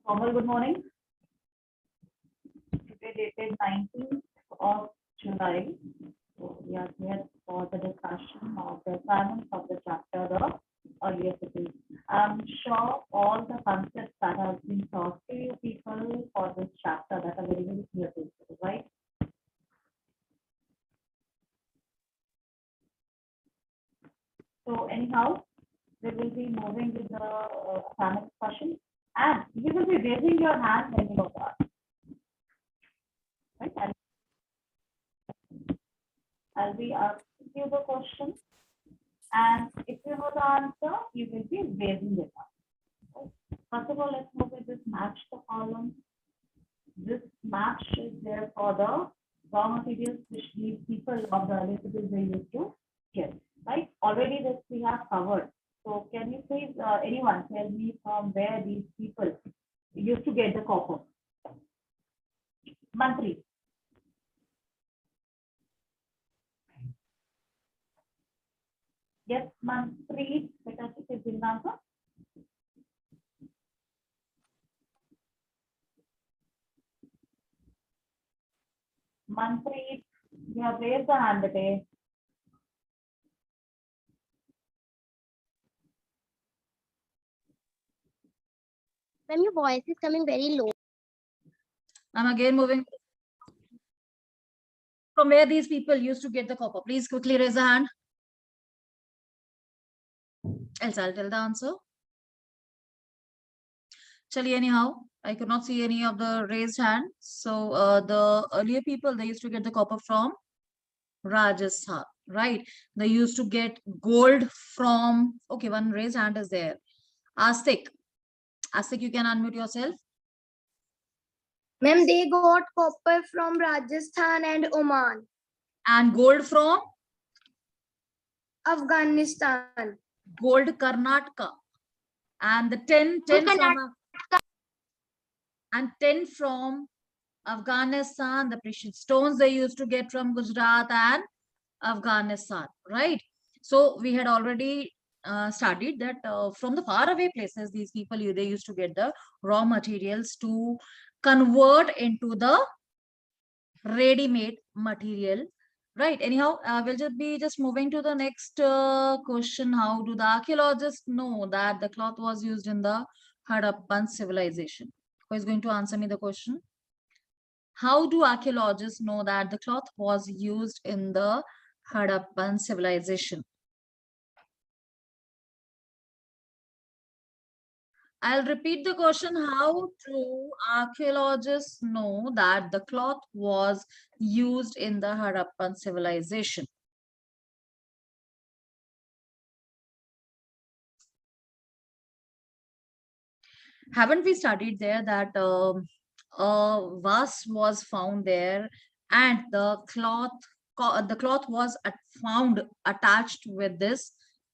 Formal good morning. Today dated 19th of July. So we are here for the discussion of the assignments of the chapter of earlier cities. I'm sure all the concepts that have been taught to you people for this chapter that are very, very clear to you, right? So anyhow, we will be moving with the assignment question, and you will be raising your hand when you know that. Right? And I'll be asking you the question, and if you know the answer, you will be raising it up. Right? First of all, let's move with this match the column. This match is there for the raw materials which these people of the electricity they used to get. Right? Already this we have covered. So can you please, anyone tell me from where these people used to get the copper? Mantri. Yes, Mantri, beta is the answer. Mantri, you have raised the hand today. Ma'am, your voice is coming very low. I'm again moving. From where these people used to get the copper? Please quickly raise a hand. Else I'll tell the answer. Chali, anyhow, I could not see any of the raised hand. So the earlier people, they used to get the copper from Rajasthan, right? They used to get gold from, okay, one raised hand is there. Astik. Astik, you can unmute yourself. Ma'am, they got copper from Rajasthan and Oman. And gold from? Afghanistan. Gold Karnataka. And the 10 from, and 10 from Afghanistan, the precious stones they used to get from Gujarat and Afghanistan, right? So we had already studied that from the faraway places, these people, they used to get the raw materials to convert into the ready-made material, right? Anyhow, we'll just moving to the next question. How do the archaeologists know that the cloth was used in the Harappan civilization? Who is going to answer me the question? How do archaeologists know that the cloth was used in the Harappan civilization? I'll repeat the question. How do archaeologists know that the cloth was used in the Harappan civilization? Haven't we studied there that a vase was found there and the cloth was found attached with this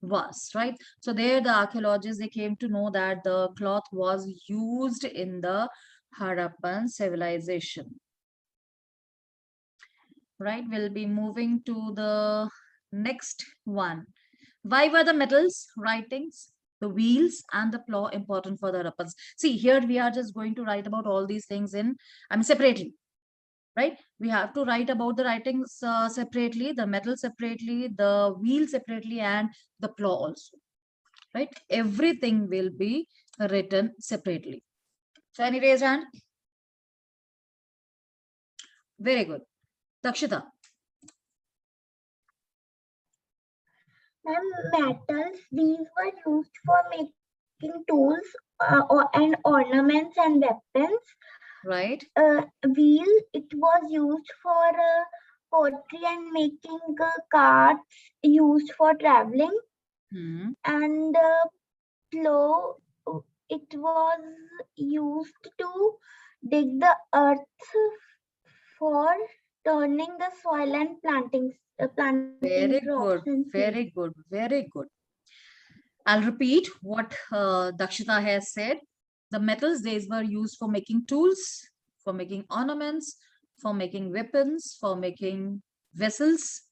vase, right? So there the archaeologists, they came to know that the cloth was used in the Harappan civilization, right? We'll be moving to the next one. Why were the metals, writings, the wheels and the plow important for the Harappans? See, here we are just going to write about all these things in, separately, right? We have to write about the writings separately, the metal separately, the wheel separately, and the plow also, right? Everything will be written separately. So any raised hand? Very good. Dakshita. Metals, these were used for making tools and ornaments and weapons. Right. Wheel, it was used for pottery and making carts used for traveling. And plow, it was used to dig the earth for turning the soil and planting Very crops. good, very good, very good. I'll repeat what Dakshita has said. The metals, these were used for making tools, for making ornaments, for making weapons, for making vessels,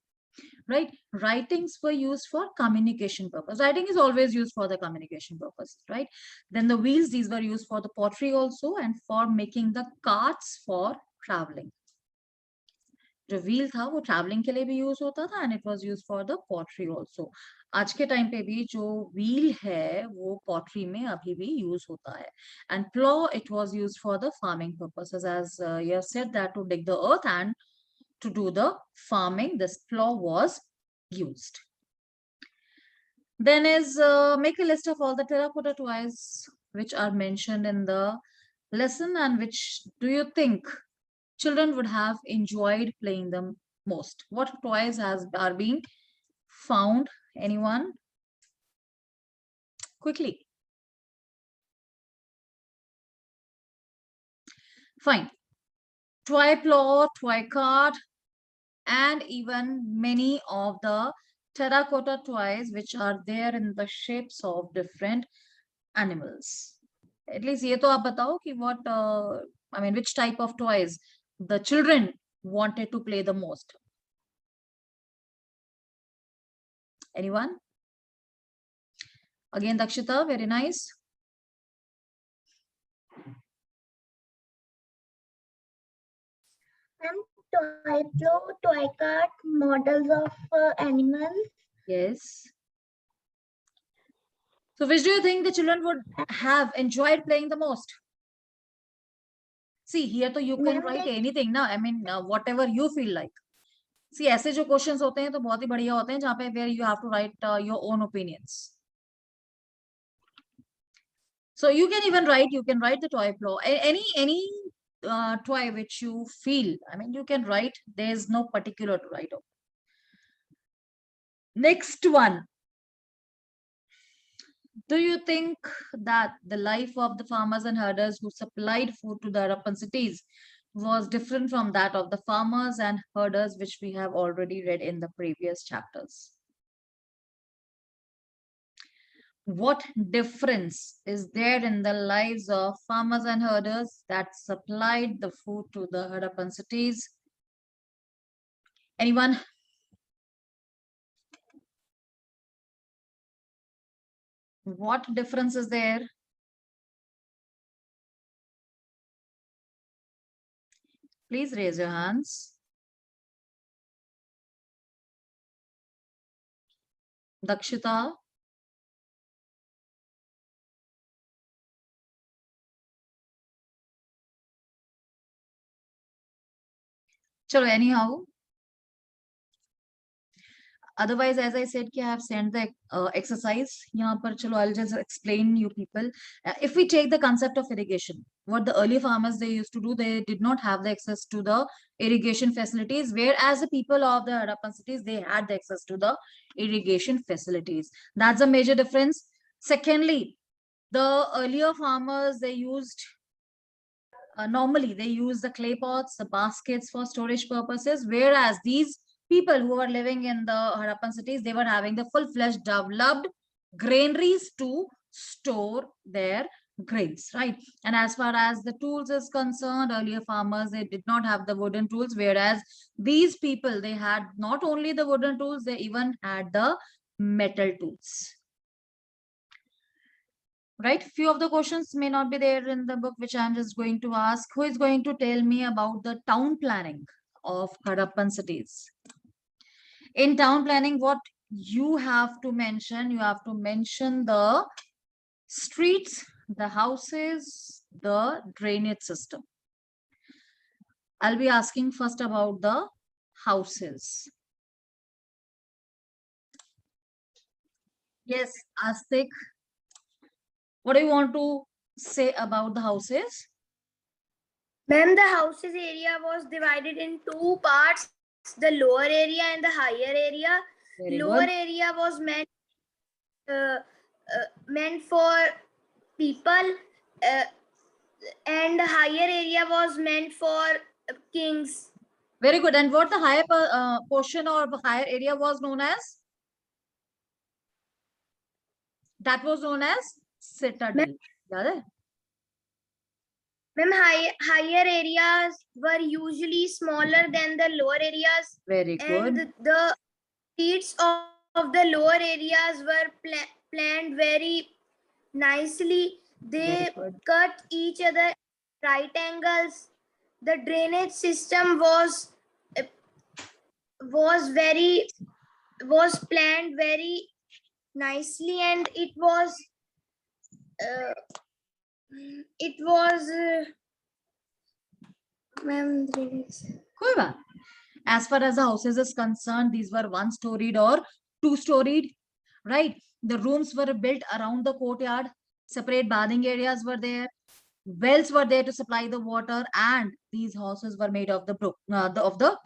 right? Writings were used for communication purpose. Writing is always used for the communication purpose, right? Then the wheels, these were used for the pottery also and for making the carts for traveling. जो wheel था वो traveling के लिए भी use होता था and it was used for the pottery also. आज के time पे भी जो wheel है वो pottery में अभी भी use होता है. And plow, it was used for the farming purposes, as you have said, that to dig the earth and to do the farming, this plow was used. Then is make a list of all the terracotta toys which are mentioned in the lesson and which do you think children would have enjoyed playing them most. What toys are being found? Anyone? Quickly. Fine. Toy plow, toy cart, and even many of the terracotta toys which are there in the shapes of different animals. At least ये तो आप बताओ कि what I mean, which type of toys the children wanted to play the most. Anyone? Again, Dakshita, very nice. Toy plow, toy cart, models of animals. Yes. So which do you think the children would have enjoyed playing the most? See, here, so you can Ma'am, write like- anything now. I mean, whatever you feel like. See, ऐसे जो questions होते हैं तो बहुत ही बढ़िया होते हैं जहाँ पे where you have to write your own opinions. So you can even write, you can write the toy plow. Any toy which you feel, I mean, you can write. There's no particular to write of. Next one. Do you think that the life of the farmers and herders who supplied food to the Harappan cities was different from that of the farmers and herders, which we have already read in the previous chapters? What difference is there in the lives of farmers and herders that supplied the food to the Harappan cities? Anyone? What difference is there? Please raise your hands. Dakshita? Chalo, anyhow. Otherwise, as I said, I have sent the exercise. Yahan par chalo, I'll just explain you people. If we take the concept of irrigation, what the early farmers they used to do, they did not have the access to the irrigation facilities, whereas the people of the Harappan cities, they had the access to the irrigation facilities. That's a major difference. Secondly, the earlier farmers, they used normally they use the clay pots, the baskets for storage purposes, whereas these people who were living in the Harappan cities, they were having the full-fledged developed granaries to store their grains, right? And as far as the tools is concerned, earlier farmers, they did not have the wooden tools, whereas these people, they had not only the wooden tools, they even had the metal tools. Right? Few of the questions may not be there in the book, which I'm just going to ask. Who is going to tell me about the town planning of Harappan cities? In town planning, what you have to mention the streets, the houses, the drainage system. I'll be asking first about the houses. Yes, Astik. What do you want to say about the houses? Ma'am, the houses area was divided in two parts, the lower area and the higher area. Very Lower good. area was meant for people, and the higher area was meant for kings. Very good. And what the higher portion or higher area was known as? That was known as citadel. Got it? Ma'am, higher areas were usually smaller than the lower areas, Very good. and the streets of the lower areas were planned very nicely. Very They good. cut each other at right angles. The drainage system was very was planned very nicely, and uh, it was ma'am, कोई बात. As far as the houses is concerned, these were one-storied or two-storied, right? The rooms were built around the courtyard. Separate bathing areas were there. Wells were there to supply the water, and these houses were made of the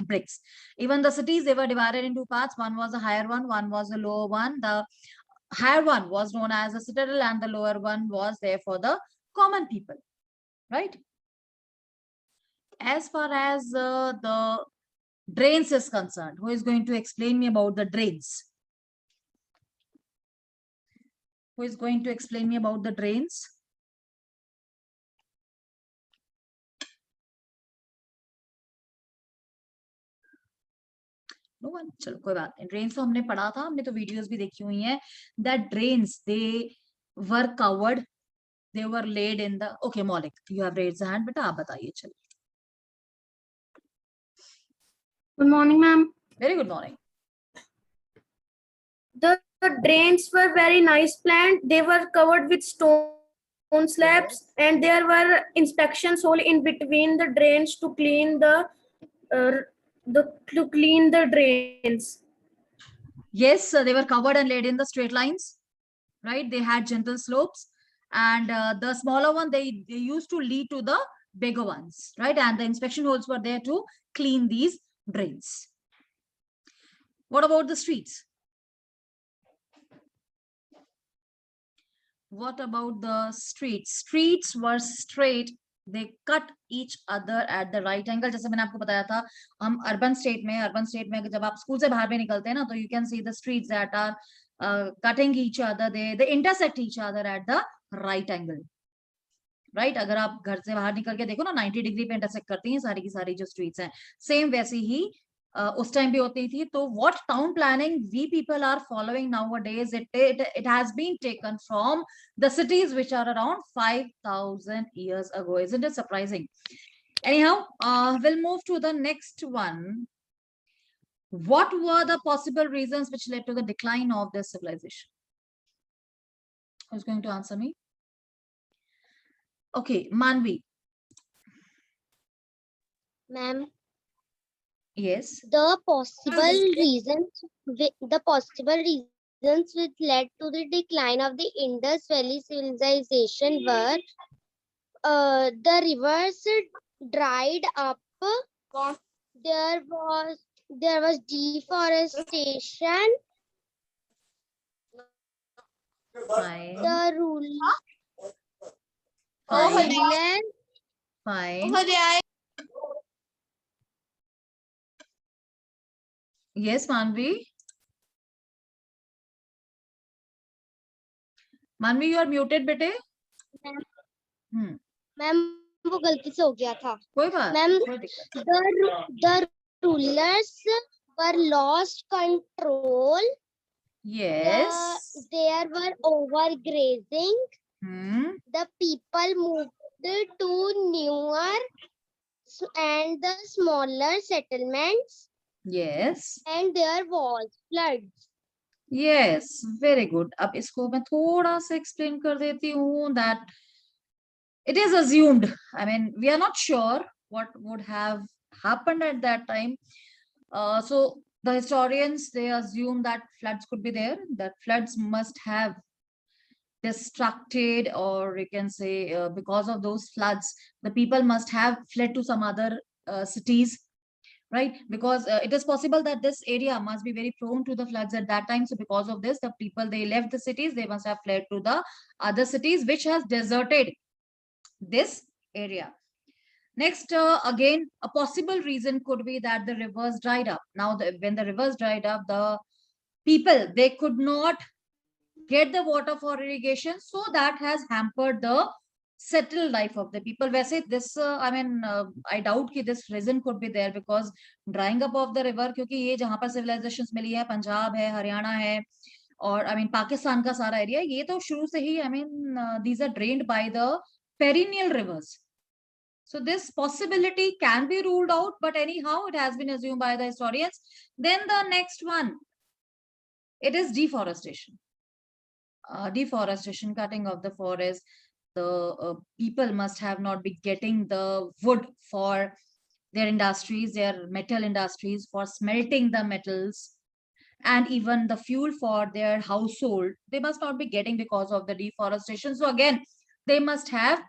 bricks. Even the cities, they were divided into parts. One was a higher one was a lower one. The higher one was known as a citadel, and the lower one was there for the common people, right? As far as the drains is concerned, who is going to explain me about the drains? Who is going to explain me about the drains? No one. चलो कोई बात नहीं. Drains तो हमने पढ़ा था, हमने तो videos भी देखी हुई हैं. That drains, they were covered, they were laid in the. Okay, Maulik, you have raised the hand, बेटा आप बताइए. चलो. Good morning, ma'am. Very good morning. The drains were very nice planned. They were covered with stone slabs, and there were inspection hole in between the drains to clean to clean the drains. Yes, they were covered and laid in the straight lines, right? They had gentle slopes, and the smaller one, they used to lead to the bigger ones, right? And the inspection holes were there to clean these drains. What about the streets? What about the streets? Streets were straight. They cut each other at the right angle. जैसे मैंने आपको बताया था, हम urban state में जब आप school से बाहर में निकलते हैं ना, तो you can see the streets that are cutting each other. They intersect each other at the right angle. Right? अगर आप घर से बाहर निकल के देखो ना, 90 डिग्री पे इंटरसेक्ट करती हैं सारी की सारी जो स्ट्रीट्स हैं. सेम वैसी ही उस टाइम भी होती थी. तो what town planning we people are following nowadays, it has been taken from the cities which are around 5,000 years ago. Isn't it surprising? Anyhow, we'll move to the next one. What were the possible reasons which led to the decline of this civilization? Who's going to answer me? Okay, Manvi. Ma'am, Yes. the possible reasons which led to the decline of the Indus Valley civilization were the rivers dried up, there was deforestation, Fine. the rulers Fine. Yes, Manvi. Manvi, you are muted, bete. Ma'am वो गलती से हो गया था. कोई बात. Ma'am, कोई दिक्कत. the rulers were lost control. Yes. There were overgrazing. The people moved to newer and the smaller settlements, Yes. and there was floods. Yes. Very good. अब इसको मैं थोड़ा सा explain कर देती हूँ that it is assumed. I mean, we are not sure what would have happened at that time. So the historians, they assume that floods could be there. That floods must have destructed, or you can say because of those floods, the people must have fled to some other cities, right? Because it is possible that this area must be very prone to the floods at that time. So because of this, the people, they left the cities, they must have fled to the other cities, which has deserted this area. Next, again, a possible reason could be that the rivers dried up. Now, when the rivers dried up, the people, they could not get the water for irrigation, so that has hampered the settled life of the people. वैसे this I mean I doubt कि this reason could be there because drying up of the river, क्योंकि ये जहाँ पर civilizations मिली है, पंजाब है, हरियाणा है, और I mean पाकिस्तान का सारा एरिया, ये तो शुरू से ही I mean these are drained by the perennial rivers. So this possibility can be ruled out, but anyhow it has been assumed by the historians. Then the next one, it is deforestation. Deforestation, cutting of the forest. The people must have not been getting the wood for their industries, their metal industries, for smelting the metals, and even the fuel for their household. They must not be getting because of the deforestation. So again, they must have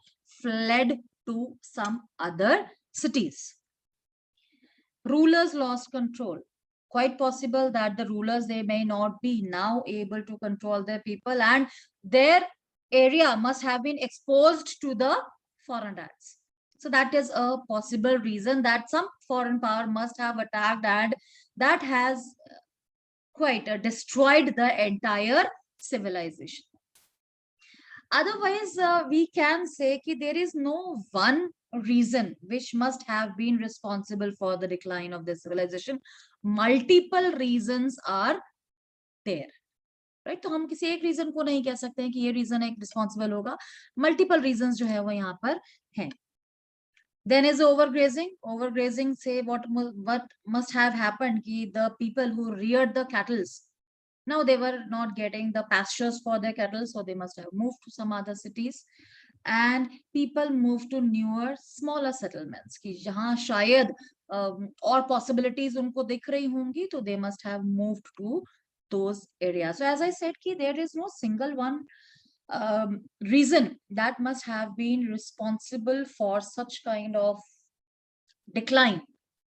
fled to some other cities. Rulers lost control. Quite possible that the rulers, they may not be now able to control their people, and their area must have been exposed to the foreign attacks. So that is a possible reason that some foreign power must have attacked, and that has quite destroyed the entire civilization. Otherwise, we can say that there is no one reason which must have been responsible for the decline of the civilization. Multiple reasons are there, right? तो हम किसी एक reason को नहीं कह सकते हैं कि ये reason एक responsible होगा. Multiple reasons जो है वो यहाँ पर हैं. Then is overgrazing. Overgrazing, say what must have happened कि the people who reared the cattle, now they were not getting the pastures for their cattle, so they must have moved to some other cities, and people moved to newer, smaller settlements कि जहाँ शायद और possibilities उनको दिख रही होंगी, तो they must have moved to those areas. So as I said कि there is no single one reason that must have been responsible for such kind of decline.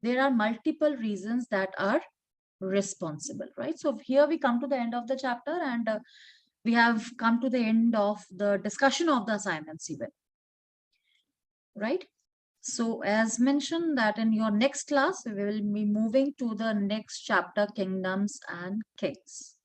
There are multiple reasons that are responsible, right? So here we come to the end of the chapter, and we have come to the end of the discussion of the assignments even, right? So as mentioned that in your next class, we will be moving to the next chapter, kingdoms and kings.